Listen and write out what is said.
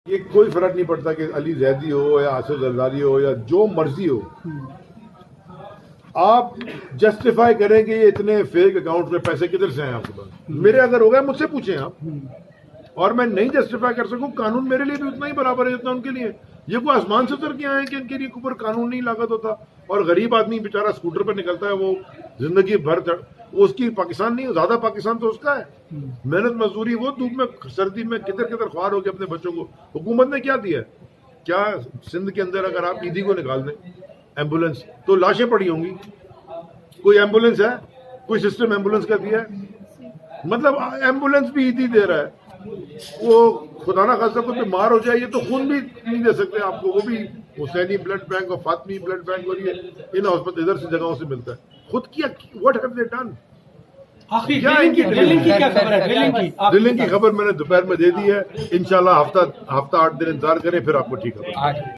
یہ کوئی فرق نہیں پڑتا کہ علی زیدی ہو یا آصف زرداری ہو یا جو مرضی ہو، آپ جسٹیفائی کریں کہ یہ اتنے فیک اکاؤنٹ میں پیسے کدھر سے ہیں آپ کے پاس. میرے اگر ہو گئے مجھ سے پوچھیں آپ، اور میں نہیں جسٹیفائی کر سکوں. قانون میرے لیے بھی اتنا ہی برابر ہے جتنا ان کے لیے. یہ کوئی آسمان سے اتر کے آئے کہ ان کے لیے اوپر قانون نہیں لاگت ہوتا. اور غریب آدمی بیچارہ اسکوٹر پہ نکلتا ہے، وہ زندگی بھر اس کی پاکستان نہیں، زیادہ پاکستان تو اس کا ہے. محنت مزدوری، وہ دھوپ میں سردی میں کدھر خوار ہو کے اپنے بچوں کو حکومت نے کیا دیا ہے؟ کیا سندھ کے اندر اگر آپ عیدی کو نکال دیں ایمبولینس تو لاشیں پڑی ہوں گی. کوئی ایمبولینس ہے؟ کوئی سسٹم ایمبولینس کا دیا ہے؟ مطلب ایمبولینس بھی عیدی دے رہا ہے. وہ خدا نہ خاصہ کوئی بیمار ہو جائے، یہ تو خون بھی نہیں دے سکتے آپ کو. وہ بھی حسینی بلڈ بینک اور فاطمی بلڈ بینک، اور یہ ان ہاسپٹل ادھر سے جگہوں سے ملتا ہے. خود کیا واٹ ہیو دے ڈن؟ آخری ڈرلنگ کی کیا خبر ہے؟ ڈرلنگ کی خبر میں نے دوپہر میں دے دی ہے. انشاءاللہ ہفتہ 8 دن انتظار کریں، پھر آپ کو ٹھیک ہے.